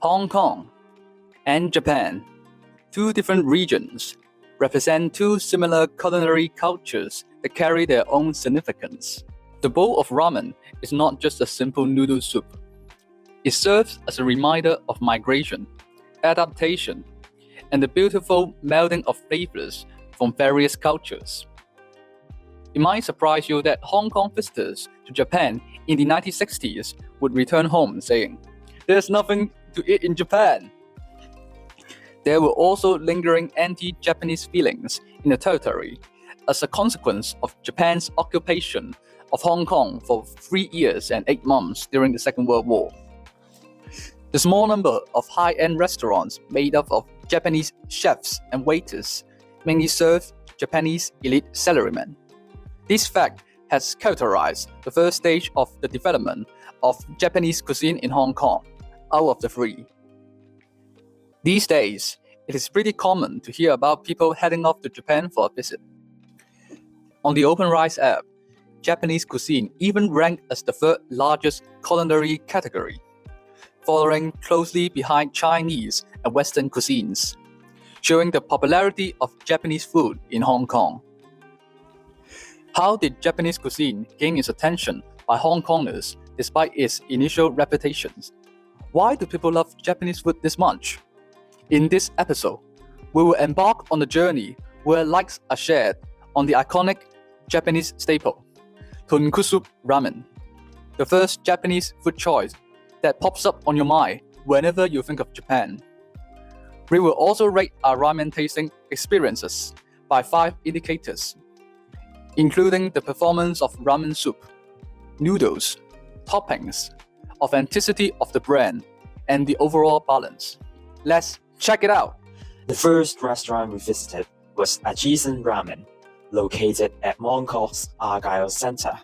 Hong Kong and Japan, two different regions, represent two similar culinary cultures that carry their own significance. The bowl of ramen is not just a simple noodle soup. It serves as a reminder of migration, adaptation, and the beautiful melding of flavors from various cultures. It might surprise you that Hong Kong visitors to Japan in the 1960s would return home saying, "There's nothing to eat in Japan." There were also lingering anti-Japanese feelings in the territory as a consequence of Japan's occupation of Hong Kong for 3 years and 8 months during the Second World War. The small number of high-end restaurants made up of Japanese chefs and waiters mainly serve Japanese elite salarymen. This fact has characterized the first stage of the development of Japanese cuisine in Hong Kong, out of the 3. These days, it is pretty common to hear about people heading off to Japan for a visit. On the OpenRice app, Japanese cuisine even ranked as the 3rd largest culinary category, following closely behind Chinese and Western cuisines, showing the popularity of Japanese food in Hong Kong. How did Japanese cuisine gain its attention by Hong Kongers despite its initial reputations? Why do people love Japanese food this much? In this episode, we will embark on a journey where likes are shared on the iconic Japanese staple, Tonkotsu ramen, the first Japanese food choice that pops up on your mind whenever you think of Japan. We will also rate our ramen tasting experiences by 5 indicators, including the performance of ramen soup, noodles, toppings, authenticity of the brand, and the overall balance. Let's check it out. The first restaurant we visited was Ajisen Ramen, located at Mong Kok's Argyle Center.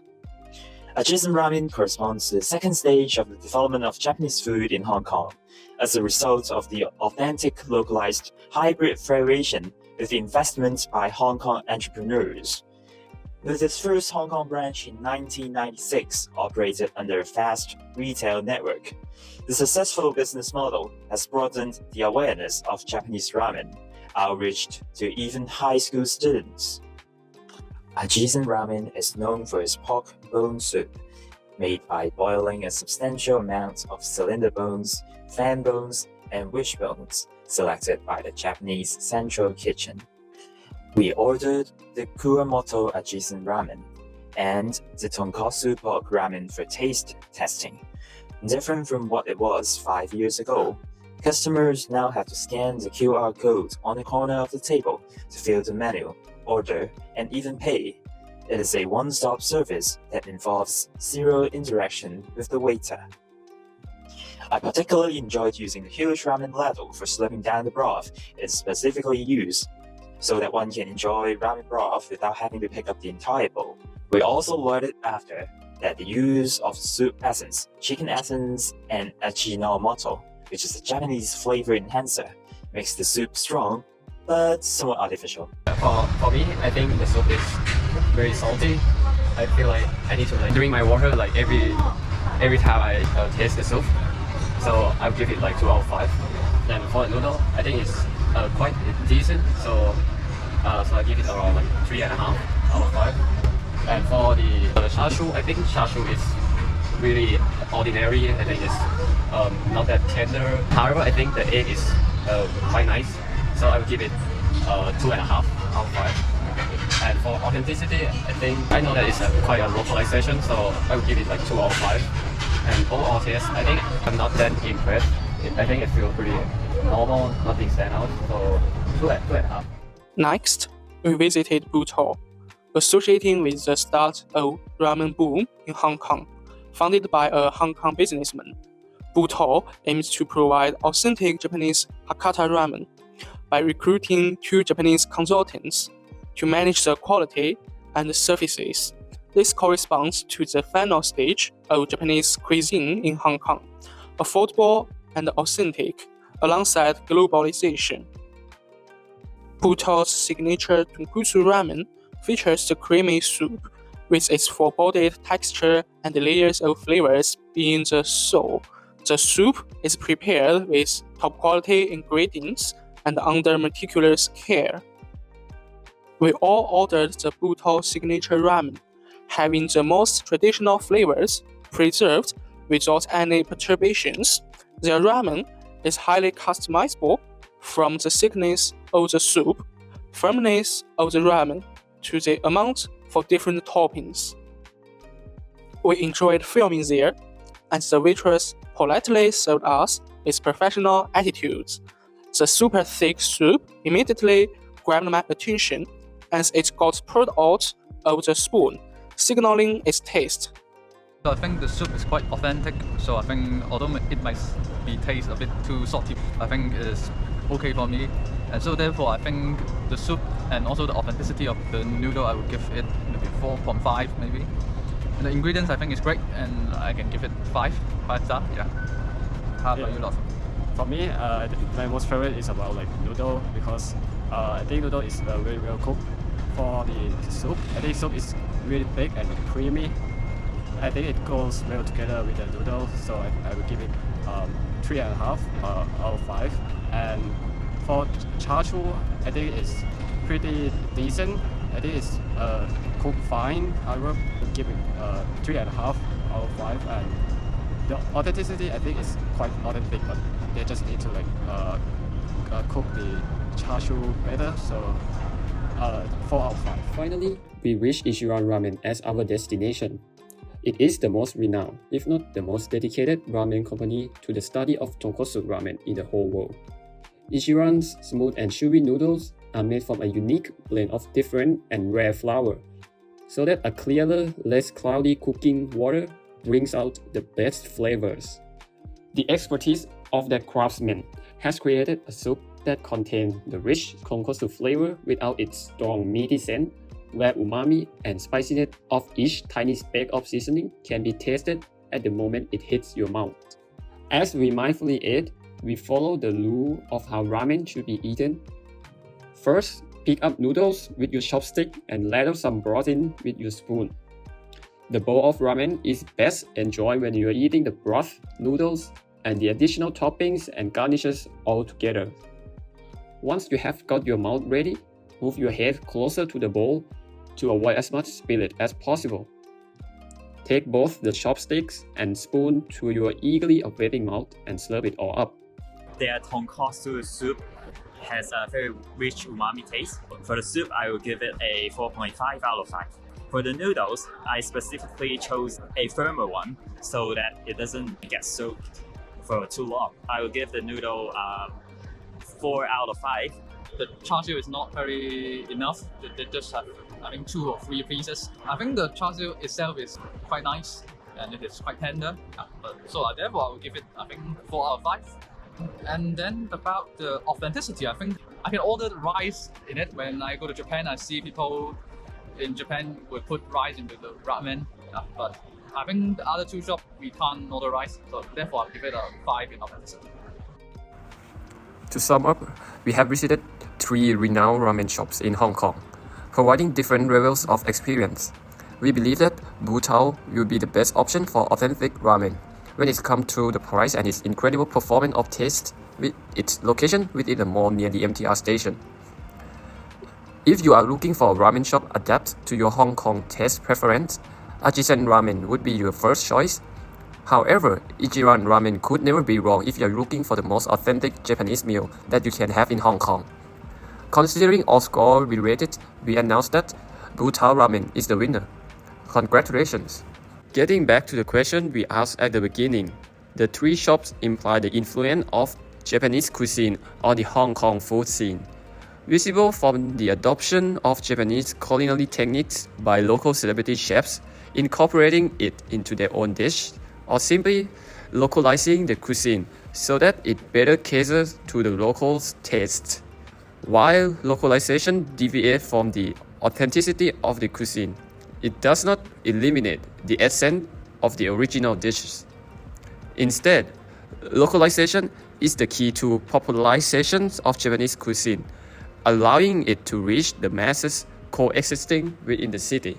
Ajisen Ramen corresponds to the second stage of the development of Japanese food in Hong Kong as a result of the authentic localized hybrid variation with investment by Hong Kong entrepreneurs. With its first Hong Kong branch in 1996 operated under a fast retail network, the successful business model has broadened the awareness of Japanese ramen, outreached to even high school students. Ajisen Ramen is known for its pork bone soup, made by boiling a substantial amount of cylinder bones, fan bones, and wishbones selected by the Japanese Central Kitchen. We ordered the Kuwamoto Ajisen Ramen and the Tonkotsu pork ramen for taste testing. Different from what it was 5 years ago, customers now have to scan the QR code on the corner of the table to fill the menu, order, and even pay. It is a one-stop service that involves zero interaction with the waiter. I particularly enjoyed using the huge ramen ladle for slipping down the broth it is specifically used, so that one can enjoy ramen broth without having to pick up the entire bowl. We also learned after that the use of soup essence, chicken essence, and Ajinomoto, which is a Japanese flavor enhancer, makes the soup strong but somewhat artificial. For me, I think the soup is very salty. I feel like I need to drink my water every time I taste the soup. So I'll give it 2 out of 5. And for the noodle, I think it's quite decent. So I give it around 3.5 out of 5. And for the char siu, I think char siu is really ordinary. I think it's not that tender. However, I think the egg is quite nice. So I will give it 2.5 out of 5. And for authenticity, I know that it's quite a localization, so I will give it 2 out of 5. And overall taste, I think I'm not that impressed. I think it feels pretty normal, nothing stand out, so 2.5. Next, we visited Buto, associating with the start of ramen boom in Hong Kong. Founded by a Hong Kong businessman, Buto aims to provide authentic Japanese Hakata ramen by recruiting 2 Japanese consultants to manage the quality and services. This corresponds to the final stage of Japanese cuisine in Hong Kong, affordable and authentic alongside globalization. Buto's signature Tonkotsu ramen features the creamy soup with its full-bodied texture and layers of flavors being the soul. The soup is prepared with top quality ingredients and under meticulous care. We all ordered the Butao signature ramen, having the most traditional flavors preserved without any perturbations. Their ramen is highly customizable, from the thickness of the soup, firmness of the ramen, to the amount for different toppings. We enjoyed filming there, and the waitress politely served us with professional attitudes. The super thick soup immediately grabbed my attention as it got poured out of the spoon, signaling its taste. So I think the soup is quite authentic, so I think although it might be taste a bit too salty, I think it is okay for me. And so therefore I think the soup and also the authenticity of the noodle, I would give it maybe 4.5 maybe. And the ingredients I think is great, and I can give it 5 star. Yeah. How about you, Love? For me, my most favorite is about like noodle, because I think noodle is very well cooked. For the soup, I think soup is really thick and creamy. I think it goes well together with the noodle, so I will give it 3.5 out of 5. And for char siu, I think it's pretty decent. I think it's cooked fine. I will give it 3.5 out of 5. And the authenticity, I think, is quite authentic, but they just need to like cook the char siu better. So 4 out of 5. Finally, we reached Ichiran Ramen as our destination. It is the most renowned, if not the most dedicated, ramen company to the study of Tonkotsu ramen in the whole world. Ichiran's smooth and chewy noodles are made from a unique blend of different and rare flour, so that a clearer, less cloudy cooking water brings out the best flavors. The expertise of that craftsman has created a soup that contains the rich tonkotsu flavor without its strong meaty scent, where umami and spiciness of each tiny speck of seasoning can be tasted at the moment it hits your mouth. As we mindfully ate, we follow the rule of how ramen should be eaten. First, pick up noodles with your chopstick and ladle some broth in with your spoon. The bowl of ramen is best enjoyed when you are eating the broth, noodles, and the additional toppings and garnishes all together. Once you have got your mouth ready, move your head closer to the bowl to avoid as much spillage as possible. Take both the chopsticks and spoon to your eagerly awaiting mouth and slurp it all up. Their tonkotsu soup has a very rich umami taste. For the soup, I will give it a 4.5 out of 5. For the noodles, I specifically chose a firmer one so that it doesn't get soaked for too long. I will give the noodle 4 out of 5. The char siu is not very enough. They just have, I think, 2 or 3 pieces. I think the char siu itself is quite nice and it is quite tender. So therefore, I will give it, I think, 4 out of 5. And then about the authenticity, I think I can order the rice in it. When I go to Japan, I see people in Japan will put rice into the ramen. But I think the other 2 shops, we can't order rice. So therefore, I'll give it a 5 in authenticity. To sum up, we have visited 3 renowned ramen shops in Hong Kong, providing different levels of experience. We believe that Butao will be the best option for authentic ramen when it comes to the price and its incredible performance of taste with its location within a mall near the MTR station. If you are looking for a ramen shop adapted to your Hong Kong taste preference, Ajisen Ramen would be your first choice. However, Ichiran Ramen could never be wrong if you're looking for the most authentic Japanese meal that you can have in Hong Kong. Considering all scores we rated, we announced that Butao Ramen is the winner. Congratulations! Getting back to the question we asked at the beginning, the 3 shops imply the influence of Japanese cuisine on the Hong Kong food scene, visible from the adoption of Japanese culinary techniques by local celebrity chefs, incorporating it into their own dish, or simply localizing the cuisine so that it better caters to the locals' tastes. While localization deviates from the authenticity of the cuisine, it does not eliminate the essence of the original dishes. Instead, localization is the key to popularization of Japanese cuisine, allowing it to reach the masses coexisting within the city.